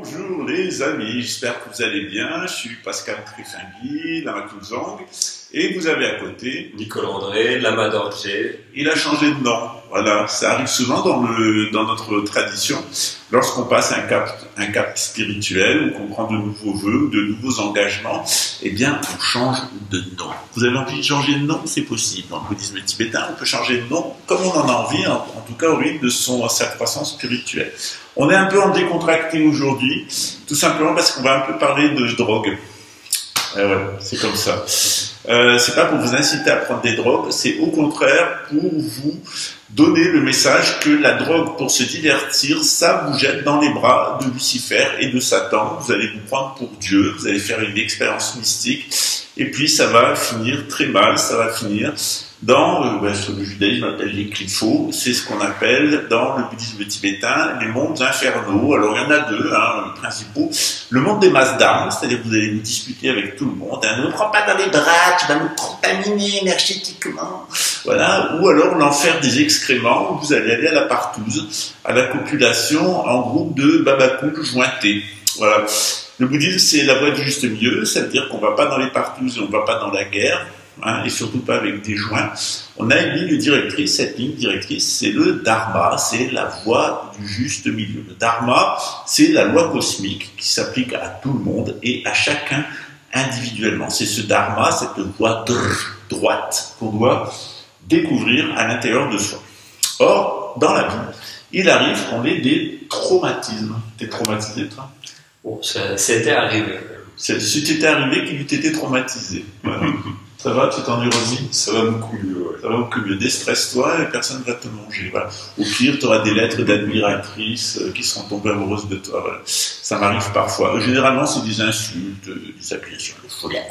Bonjour les amis, j'espère que vous allez bien. Je suis Pascal Trifingui, Lamatuzang, et vous avez à côté Nicolas André, Lamadorje. Il a changé de nom. Voilà, ça arrive souvent dans notre tradition. Lorsqu'on passe un cap spirituel ou qu'on prend de nouveaux vœux, de nouveaux engagements, eh bien, on change de nom. Vous avez envie de changer de nom? C'est possible. Dans le bouddhisme tibétain, on peut changer de nom comme on en a envie, en tout cas au rythme de sa croissance spirituelle. On est un peu en décontracté aujourd'hui, tout simplement parce qu'on va un peu parler de drogue. Ouais, c'est comme ça. C'est pas pour vous inciter à prendre des drogues, c'est au contraire pour vous donner le message que la drogue, pour se divertir, ça vous jette dans les bras de Lucifer et de Satan. Vous allez vous prendre pour Dieu, vous allez faire une expérience mystique, et puis ça va finir très mal, ça va finir dans ce que le judaïsme appelle les clifos, c'est ce qu'on appelle dans le bouddhisme tibétain les mondes infernaux. Alors il y en a deux, principaux. Le monde des masses d'armes, c'est-à-dire que vous allez vous disputer avec tout le monde. Ne me prends pas dans les bras, tu vas me contaminer énergétiquement. Voilà. Ou alors l'enfer des excréments, où vous allez aller à la partouze, à la copulation en groupe de babacools jointés. Voilà. Le bouddhisme, c'est la voie du juste milieu, c'est-à-dire qu'on ne va pas dans les partouzes et on ne va pas dans la guerre. Et surtout pas avec des joints. On a une ligne directrice, cette ligne directrice, c'est le Dharma, c'est la voie du juste milieu. Le Dharma, c'est la loi cosmique qui s'applique à tout le monde et à chacun individuellement. C'est ce Dharma, cette voie droite qu'on doit découvrir à l'intérieur de soi. Or, dans la vie, il arrive qu'on ait des traumatismes. T'es traumatisé, toi? Bon, c'était arrivé. Si t'étais arrivé, qu'il eût été traumatisé. Voilà. Ça va, tu t'en remis? Ça va beaucoup mieux, ouais. Ça va beaucoup mieux. Déstresse-toi et personne ne va te manger. Voilà. Au pire, tu auras des lettres d'admiratrices qui seront tombées amoureuses de toi. Voilà. Ça m'arrive parfois. Généralement, c'est des insultes, des accusations. Le fou de la mère,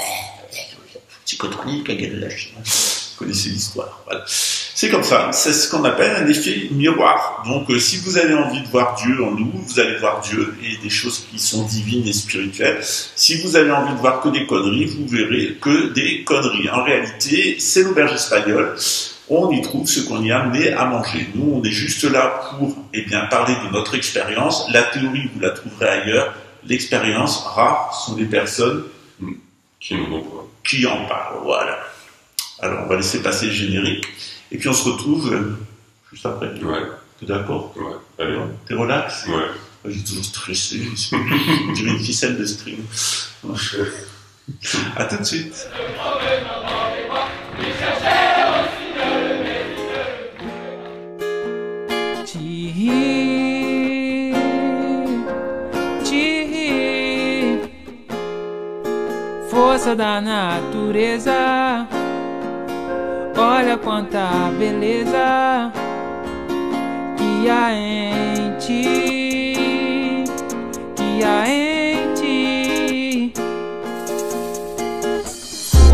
psychotronique, à gueule de la Chine. Vous connaissez l'histoire. Voilà. C'est comme ça. C'est ce qu'on appelle un effet miroir. Donc, si vous avez envie de voir Dieu en nous, vous allez voir Dieu et des choses qui sont divines et spirituelles. Si vous avez envie de voir que des conneries, vous verrez que des conneries. En réalité, c'est l'auberge espagnole. On y trouve ce qu'on y a amené à manger. Nous, on est juste là pour, parler de notre expérience. La théorie, vous la trouverez ailleurs. L'expérience, rares sont les personnes qui en parlent. Voilà. Alors, on va laisser passer le générique. Et puis on se retrouve juste après. Ouais. T'es d'accord? Ouais. Allez. T'es relax? Ouais. J'ai toujours stressé. On dirait une ficelle de string. À tout de suite. Força da natureza, olha quanta beleza que há em ti, que há em ti.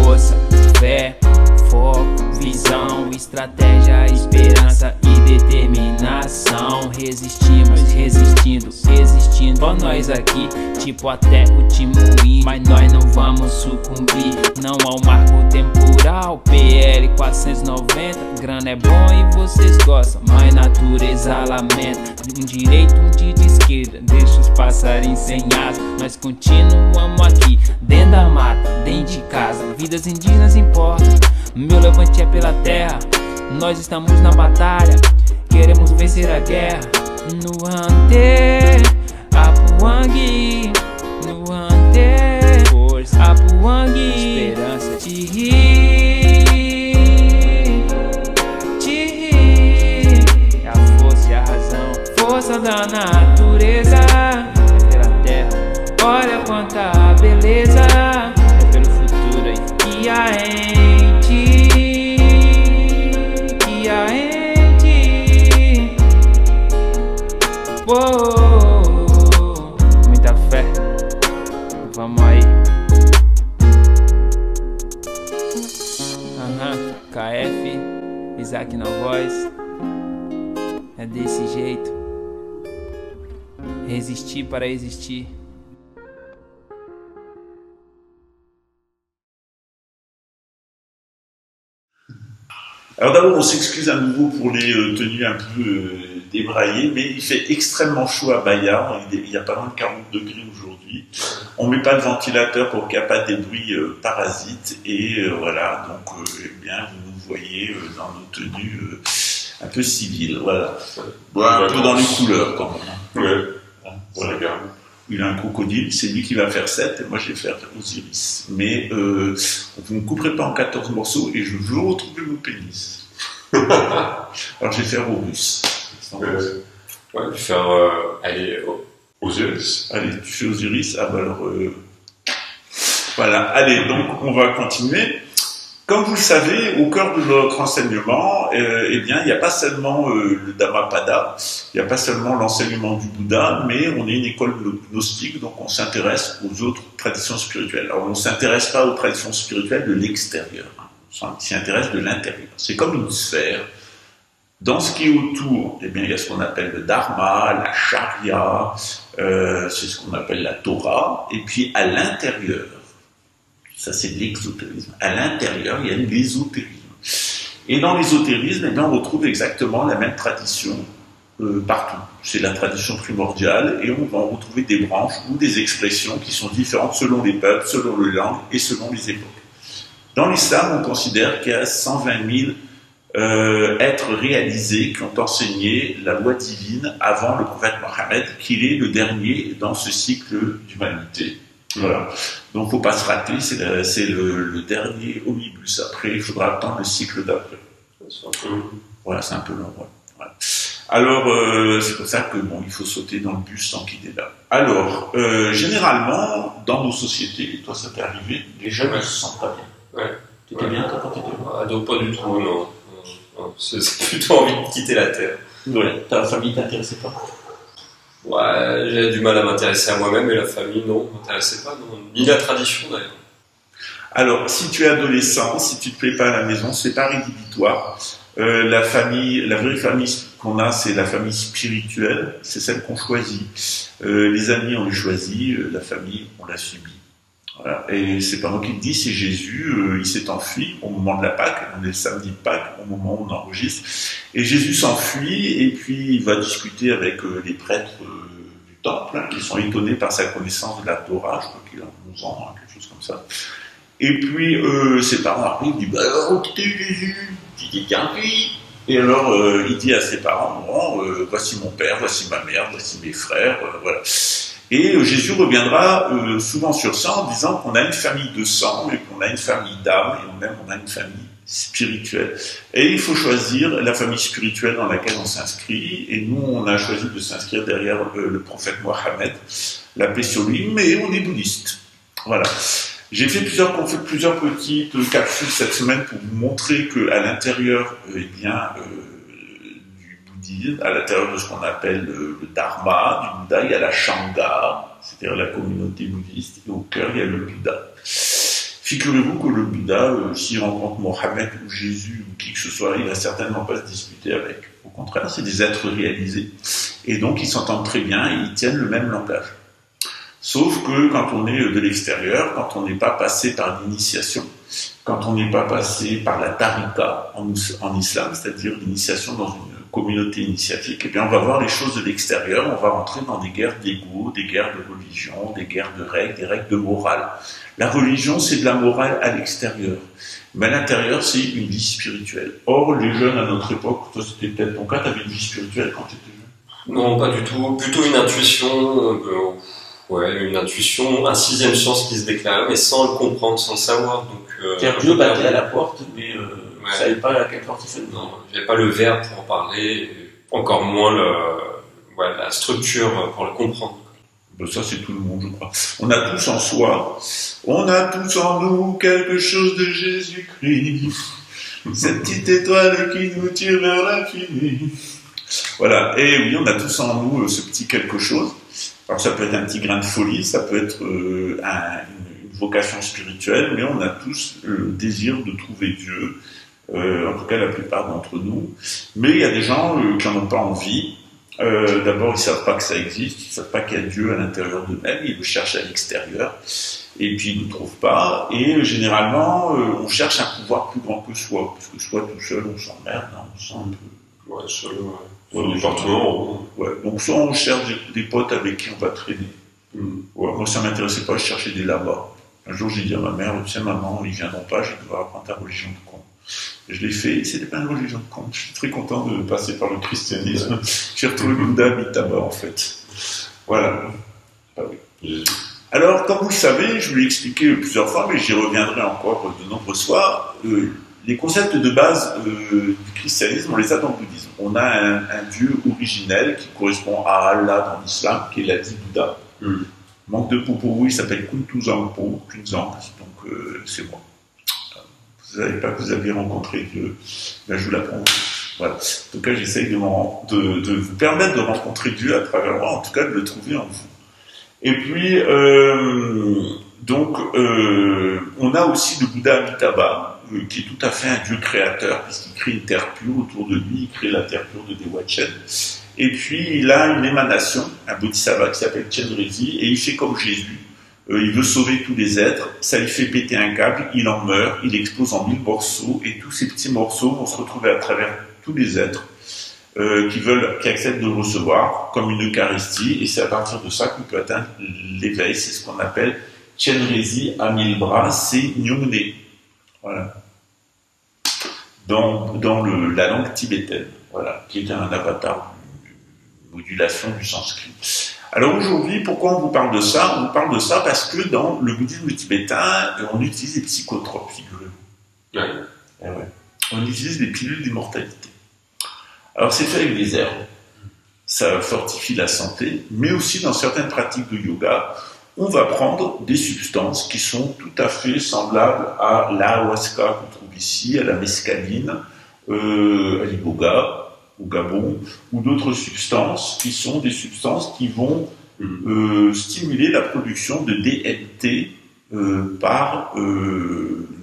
Força, fé, foco, visão, estratégia, esperança e determinação. Resistimos, resistindo, existindo. Ó nós aqui, tipo até o Timuí, mas nós não vamos sucumbir. Não ao marco temporal, PL 490. Grana é bom e vocês gostam, mas natureza lamenta. Um direito, um de esquerda, deixa os passarinhos sem asa. Nós continuamos aqui, dentro da mata, dentro de casa. Vidas indígenas importam, meu levante é pela terra. Nós estamos na batalha, queremos vencer a guerra. No ante, Apuangue, no ante, força, Apuangue, esperança, Tiri, é a força e a razão, força da natureza, é pela terra, olha quanta beleza, é pelo futuro aí, que há em ti, que há em ti. Uou, muita fé, vamos aí. KF, Isaac na voz. É desse jeito. Resistir para existir. Alors d'abord, on s'excuse à nouveau pour les tenues un peu débraillées, mais il fait extrêmement chaud à Bayard, il y a pas loin de 40 degrés aujourd'hui. On met pas de ventilateur pour qu'il n'y ait pas des bruits parasites, et voilà, donc eh bien, vous nous voyez dans nos tenues un peu civiles, voilà. Un peu dans les couleurs quand même. Ouais, Voilà. Il a un crocodile, c'est lui qui va faire 7 et moi je vais faire Osiris. Mais vous ne me couperez pas en 14 morceaux et je veux retrouver mon pénis. Alors je vais faire Horus. ouais, je vais faire aller Osiris. Allez, tu fais Osiris, ah bah alors... Voilà, allez, donc on va continuer. Comme vous le savez, au cœur de notre enseignement, eh bien, il n'y a pas seulement le Dhammapada, il n'y a pas seulement l'enseignement du Bouddha, mais on est une école gnostique, donc on s'intéresse aux autres traditions spirituelles. Alors on ne s'intéresse pas aux traditions spirituelles de l'extérieur, on s'y intéresse de l'intérieur. C'est comme une sphère. Dans ce qui est autour, eh bien, il y a ce qu'on appelle le Dharma, la Sharia, c'est ce qu'on appelle la Torah, et puis à l'intérieur, ça c'est de l'exotérisme. À l'intérieur, il y a l'ésotérisme. Et dans l'ésotérisme, eh bien, on retrouve exactement la même tradition partout. C'est la tradition primordiale et on va en retrouver des branches ou des expressions qui sont différentes selon les peuples, selon les langues et selon les époques. Dans l'islam, on considère qu'il y a 120 000 êtres réalisés qui ont enseigné la loi divine avant le prophète Mohammed, qu'il est le dernier dans ce cycle d'humanité. Voilà. Donc, faut pas se rater, c'est le dernier omnibus. Après, il faudra attendre le cycle d'après. Voilà, c'est un peu long. Ouais. Voilà. Alors, c'est pour ça que bon, il faut sauter dans le bus tant qu'il est là. Alors, généralement, dans nos sociétés, toi, ça t'est arrivé, les jeunes ne se sentent pas bien. Ouais. T'étais bien toi, quand t'étais là? Ah, donc pas du tout, non. C'est plutôt envie de quitter la Terre. Ouais. Ta famille t'intéressait pas? Ouais, j'ai du mal à m'intéresser à moi-même et la famille, non, m'intéressait pas, non. Ni la tradition d'ailleurs. Alors, si tu es adolescent, si tu te plais pas à la maison, c'est pas rédhibitoire. La vraie famille qu'on a, c'est la famille spirituelle, c'est celle qu'on choisit. Les amis, on les choisit, la famille, on la subit. Voilà. Et c'est pas moi qui le dis, c'est Jésus, il s'est enfui au moment de la Pâque, on est le samedi de Pâques, au moment où on enregistre, et Jésus s'enfuit, et puis il va discuter avec les prêtres du temple, qui sont étonnés par sa connaissance de la Torah, je crois qu'il a 11 ans, quelque chose comme ça. Et puis ses parents arrivent, ils disent, bah alors, t'es Jésus, tu t'es bien puis. Et alors il dit à ses parents, bon, voici mon père, voici ma mère, voici mes frères, voilà. Et Jésus reviendra souvent sur ça en disant qu'on a une famille de sang et qu'on a une famille d'âme et même on a une famille spirituelle. Et il faut choisir la famille spirituelle dans laquelle on s'inscrit. Et nous, on a choisi de s'inscrire derrière le prophète Mohammed, la paix sur lui, mais on est bouddhiste. Voilà. J'ai fait plusieurs petites capsules cette semaine pour vous montrer qu'à l'intérieur, eh bien, à l'intérieur de ce qu'on appelle le Dharma, du Bouddha, il y a la Shanga, c'est-à-dire la communauté bouddhiste, et au cœur, il y a le Bouddha. Figurez-vous que le Bouddha, s'il rencontre Mohammed ou Jésus ou qui que ce soit, il va certainement pas se disputer avec. Au contraire, c'est des êtres réalisés. Et donc, ils s'entendent très bien et ils tiennent le même langage. Sauf que quand on est de l'extérieur, quand on n'est pas passé par l'initiation, quand on n'est pas passé par la tariqa en islam, c'est-à-dire l'initiation dans une communauté initiatique, eh bien on va voir les choses de l'extérieur, on va rentrer dans des guerres d'ego, des guerres de religion, des guerres de règles, des règles de morale. La religion, c'est de la morale à l'extérieur, mais à l'intérieur, c'est une vie spirituelle. Or, les jeunes à notre époque, toi c'était peut-être ton cas, tu avais une vie spirituelle quand tu étais jeune? Non, pas du tout, plutôt une intuition, une intuition, un sixième sens qui se déclare, mais sans le comprendre, sans le savoir. Donc, Dieu battait à la porte, mais je ne savais pas à quelle porte il fait. Non, j'avais pas le verbe pour en parler, encore moins la structure pour le comprendre. Ben ça, c'est tout le monde, je crois. On a tous en soi, on a tous en nous quelque chose de Jésus-Christ. Cette petite étoile qui nous tire vers l'infini. Voilà. Et oui, on a tous en nous ce petit quelque chose. Alors ça peut être un petit grain de folie, ça peut être une vocation spirituelle, mais on a tous le désir de trouver Dieu, en tout cas la plupart d'entre nous. Mais il y a des gens qui n'en ont pas envie, D'abord, ils ne savent pas que ça existe, ils ne savent pas qu'il y a Dieu à l'intérieur d'eux-mêmes, ils le cherchent à l'extérieur, et puis ils ne le trouvent pas. Et généralement, on cherche un pouvoir plus grand que soi, parce que soi tout seul, on s'emmerde, hein, on sent un peu. Ouais, seul, ouais. Département. Ouais. Donc soit on cherche des potes avec qui on va traîner. Ouais, moi, ça ne m'intéressait pas, je cherchais des là-bas. Un jour, j'ai dit à ma mère, tu sais, maman, ils ne viendront pas, je vais devoir apprendre ta religion de con. Je l'ai fait, et c'était pas une religion de con. Je suis très content de passer par le christianisme. J'ai retrouvé Bouddha Amitabha, en fait. Voilà. Ah oui. Alors, comme vous le savez, je vous l'ai expliqué plusieurs fois, mais j'y reviendrai encore de nombreuses fois. Les concepts de base du christianisme, on les a dans le bouddhisme. On a un dieu originel qui correspond à Allah dans l'islam, qui est l'Adi Bouddha. Manque de peau pour vous, il s'appelle Kuntuzangpo, Kunzang, donc c'est moi. Vous ne savez pas que vous avez rencontré Dieu, ben je vous l'apprends. Voilà. En tout cas, j'essaye de vous permettre de rencontrer Dieu à travers moi, en tout cas de le trouver en vous. Et puis, on a aussi le Bouddha Amitabha, qui est tout à fait un dieu créateur, puisqu'il crée une terre pure autour de lui, il crée la terre pure de Dewachen. Et puis, il a une émanation, un bodhisattva qui s'appelle Chenrezig, et il fait comme Jésus. Il veut sauver tous les êtres, ça lui fait péter un câble, il en meurt, il explose en 1000 morceaux, et tous ces petits morceaux vont se retrouver à travers tous les êtres qui acceptent de le recevoir comme une Eucharistie, et c'est à partir de ça qu'on peut atteindre l'éveil. C'est ce qu'on appelle Chenrezig à 1000 bras, c'est Nyongné. Voilà. Dans la langue tibétaine, voilà, qui est un avatar de modulation du sanskrit. Alors aujourd'hui, pourquoi on vous parle de ça? On vous parle de ça parce que dans le bouddhisme tibétain, on utilise des psychotropes, figurez-vous. Ouais. On utilise des pilules d'immortalité. Alors c'est fait avec des herbes. Ça fortifie la santé, mais aussi dans certaines pratiques de yoga, on va prendre des substances qui sont tout à fait semblables à l'ayahuasca qu'on trouve ici, à la mescaline, à l'iboga, au Gabon, ou d'autres substances qui sont des substances qui vont stimuler la production de DMT par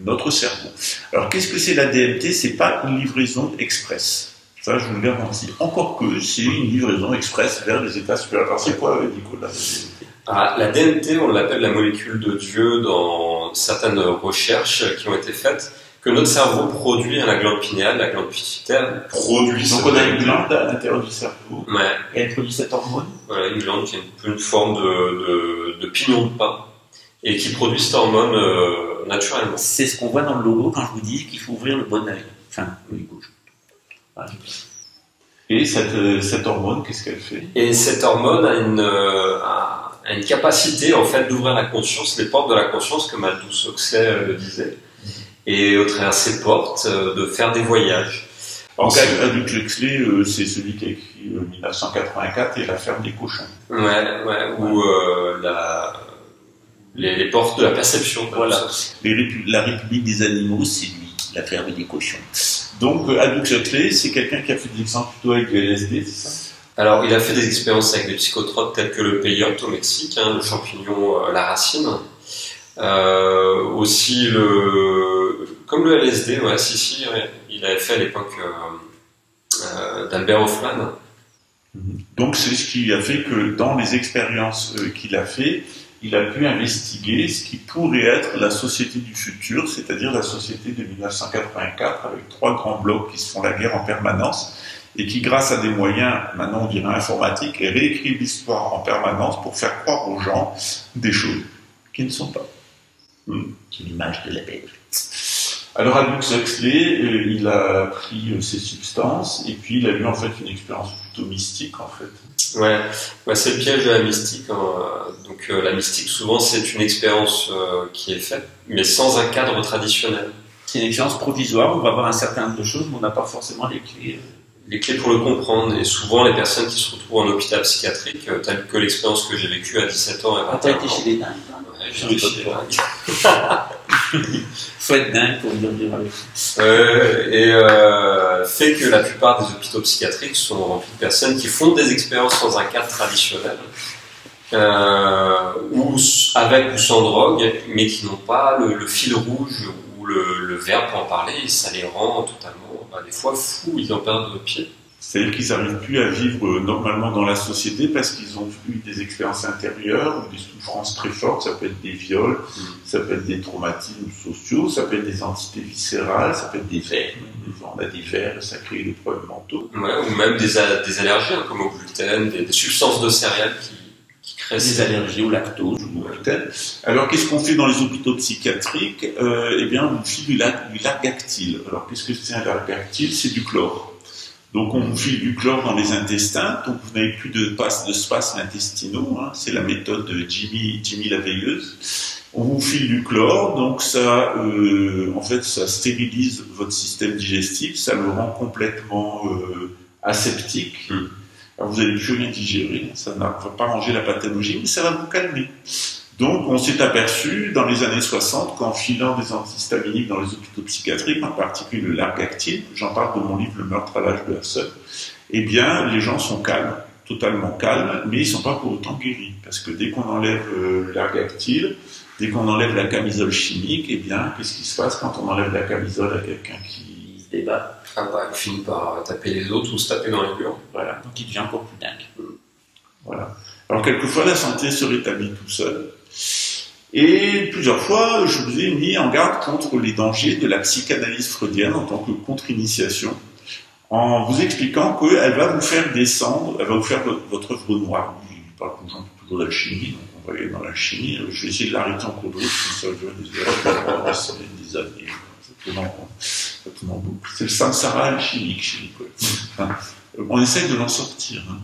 notre cerveau. Alors qu'est-ce que c'est la DMT? C'est pas une livraison express. Ça, je vous le garantis. Encore que c'est une livraison express vers les états supérieurs. Alors c'est quoi, Nicolas, la DMT, on l'appelle la molécule de Dieu dans certaines recherches qui ont été faites, que notre cerveau produit à la glande pinéale, la glande pituitaire produit. Donc on a une glande à l'intérieur du cerveau. Ouais. Et elle produit cette hormone. Voilà, une glande qui est une forme de pignon de pain et qui produit cette hormone naturellement. C'est ce qu'on voit dans le logo quand je vous dis qu'il faut ouvrir le bon œil. Enfin, l'œil gauche. Voilà. Et cette hormone, qu'est-ce qu'elle fait? Et cette hormone a une capacité en fait d'ouvrir la conscience, les portes de la conscience, comme Aldous Huxley le disait. Et au travers de ces portes, de faire des voyages. Alors, Aldous Huxley, c'est celui qui a écrit 1984 et La ferme des cochons. Ouais, ou les portes de la perception. Voilà. La République des animaux, c'est lui, La ferme des cochons. Donc, Aldous Huxley, c'est quelqu'un qui a fait des exemples plutôt avec du LSD, c'est ça? Alors, il a fait des expériences avec des psychotropes tels que le peyote au Mexique, le champignon, la racine. Aussi comme le LSD, ouais, il avait fait à l'époque d'Albert Hoffman. Donc c'est ce qui a fait que dans les expériences qu'il a fait, il a pu investiguer ce qui pourrait être la société du futur, c'est-à-dire la société de 1984 avec 3 grands blocs qui se font la guerre en permanence et qui, grâce à des moyens, maintenant on dirait informatiques, réécrivent l'histoire en permanence pour faire croire aux gens des choses qui ne sont pas. C'est l'image de la bête. Alors Aldous Huxley, il a pris ces substances et puis il a eu en fait une expérience plutôt mystique en fait. Ouais, c'est le piège de la mystique. Donc la mystique souvent c'est une expérience qui est faite, mais sans un cadre traditionnel. C'est une expérience provisoire, on va avoir un certain nombre de choses, mais on n'a pas forcément les clés. Les clés pour le comprendre. Et souvent les personnes qui se retrouvent en hôpital psychiatrique, telles que l'expérience que j'ai vécue à 17 ans et 21 ans. T'as été chez les dingues? J'ai été chez les dingues. Faut être dingue pour dire bien. Fait que la plupart des hôpitaux psychiatriques sont remplis de personnes qui font des expériences sans un cadre traditionnel, ou avec ou sans drogue, mais qui n'ont pas le fil rouge ou le verbe pour en parler, et ça les rend totalement, des fois fous, ils en perdent de pied. C'est-à-dire qu'ils n'arrivent plus à vivre normalement dans la société parce qu'ils ont eu des expériences intérieures ou des souffrances très fortes. Ça peut être des viols, ça peut être des traumatismes sociaux, ça peut être des entités viscérales, ça peut être des vers. On a des vers, ça crée des problèmes mentaux. Ouais, ou même des allergies, hein, comme au gluten, des substances de céréales qui créent Des allergies au lactose. au gluten. Alors, qu'est-ce qu'on fait dans les hôpitaux psychiatriques? Eh bien, on file du largactyle. Alors, qu'est-ce que c'est un largactyle? C'est du chlore. Donc on vous file du chlore dans les intestins, donc vous n'avez plus de spasmes intestinaux, hein, c'est la méthode de Jimmy la veilleuse. On vous file du chlore, donc ça, en fait, ça stérilise votre système digestif, ça le rend complètement aseptique. Alors vous n'allez plus rien digérer, ça ne va pas ranger la pathologie, mais ça va vous calmer. Donc, on s'est aperçu dans les années 60 qu'en filant des antihistaminiques dans les hôpitaux psychiatriques, en particulier le largactyle, j'en parle de mon livre Le meurtre à l'âge de la seule, eh bien, les gens sont calmes, totalement calmes, mais ils ne sont pas pour autant guéris. Parce que dès qu'on enlève le largactyle, dès qu'on enlève la camisole chimique, eh bien, qu'est-ce qui se passe quand on enlève la camisole à quelqu'un qui se débat? Ah bah, il finit par taper les autres ou se taper dans les murs. Voilà. Donc il devient encore plus dingue. Voilà. Alors, quelquefois, la santé se rétablit tout seul. Et plusieurs fois, je vous ai mis en garde contre les dangers de la psychanalyse freudienne en tant que contre-initiation, en vous expliquant qu'elle va vous faire descendre, elle va vous faire votre œuvre noire. Je parle toujours de l'alchimie, donc on va aller dans l'alchimie. Je vais essayer de l'arrêter en cours de route, comme ça je vais des erreurs, des années, ça tourne en boucle. C'est le samsara alchimique chez Nicole. Enfin, on essaye de l'en sortir. Hein.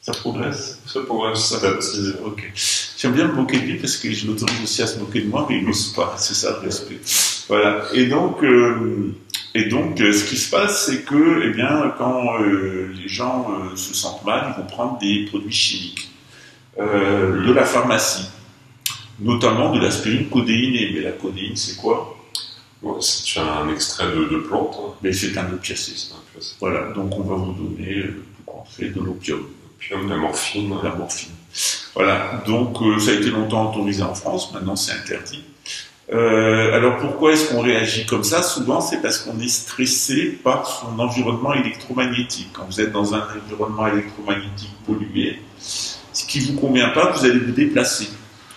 Ça progresse. Ça progresse, ça va aussi. Ok. J'aime bien me moquer de lui parce que je l'autorise aussi à se moquer de moi, mais il n'ose pas. C'est ça le respect. Voilà. Et donc, ce qui se passe, c'est que, eh bien, quand les gens se sentent mal, ils vont prendre des produits chimiques, de la pharmacie, notamment de l'aspirine codéinée. Mais la codéine, c'est quoi? Ouais, c'est un extrait de plante. Hein. Mais c'est un opiacé. Voilà. Donc, on va vous donner, on fait de l'opium. La morphine. La morphine. Voilà, donc ça a été longtemps autorisé en France, maintenant c'est interdit. Alors pourquoi est-ce qu'on réagit comme ça? Souvent c'est parce qu'on est stressé par son environnement électromagnétique. Quand vous êtes dans un environnement électromagnétique pollué, ce qui ne vous convient pas, vous allez vous déplacer.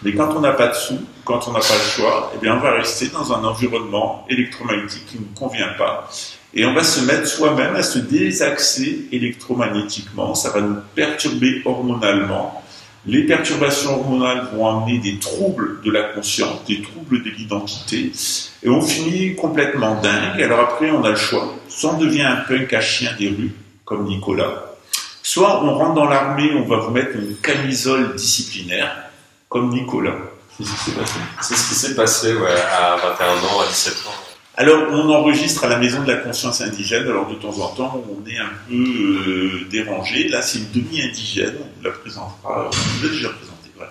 Mais quand on n'a pas de sous, quand on n'a pas le choix, eh bien on va rester dans un environnement électromagnétique qui ne nous convient pas. Et on va se mettre soi-même à se désaxer électromagnétiquement, ça va nous perturber hormonalement. Les perturbations hormonales vont amener des troubles de la conscience, des troubles de l'identité, et on finit complètement dingue. Alors après, on a le choix. Soit on devient un punk à chien des rues, comme Nicolas, soit on rentre dans l'armée, on va vous mettre une camisole disciplinaire, comme Nicolas. C'est ce qui s'est passé. C'est ce qui s'est passé, ouais, à 21 ans, à 17 ans. Alors, on enregistre à la Maison de la Conscience Indigène, alors de temps en temps, on est un peu dérangé. Là, c'est une demi-indigène, on vous la présentera, on vous l'a déjà présentée. Voilà.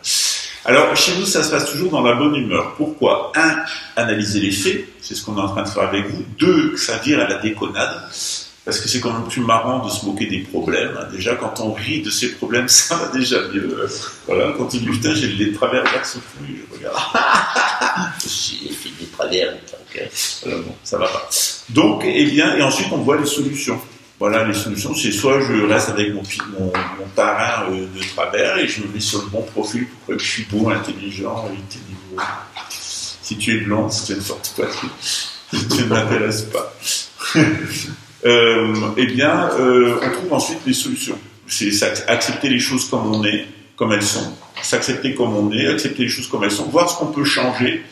Alors, chez nous, ça se passe toujours dans la bonne humeur. Pourquoi? 1, analyser les faits, c'est ce qu'on est en train de faire avec vous. 2, que ça vire à la déconnade, parce que c'est quand même plus marrant de se moquer des problèmes. Déjà, quand on rit de ces problèmes, ça va déjà mieux. Voilà, quand il dit, putain, j'ai les travers vers ce flux, je regarde. J'ai fait des travers, voilà, bon, ça va pas. Donc, eh bien, et ensuite, on voit les solutions. Voilà, les solutions, c'est soit je reste avec mon parrain de travers et je me mets sur le bon profil pour que je suis beau, intelligent, intelligent. Si tu es blanc, si tu as une forte poitrine, si tu ne m'intéresses pas. Eh bien, on trouve ensuite les solutions. C'est accepter les choses comme on est, comme elles sont. S'accepter comme on est, accepter les choses comme elles sont, voir ce qu'on peut changer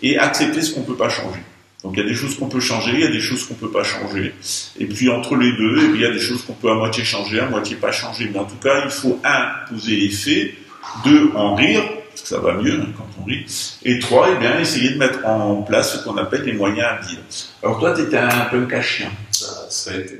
et accepter ce qu'on ne peut pas changer. Donc il y a des choses qu'on peut changer, il y a des choses qu'on ne peut pas changer. Et puis entre les deux, eh bien, il y a des choses qu'on peut à moitié changer, à moitié pas changer. Mais en tout cas, il faut 1, poser les faits, 2, en rire, parce que ça va mieux hein, quand on rit, et 3, eh bien, essayer de mettre en place ce qu'on appelle les moyens habiles. Alors toi, tu étais un punk à chien. Ça a été.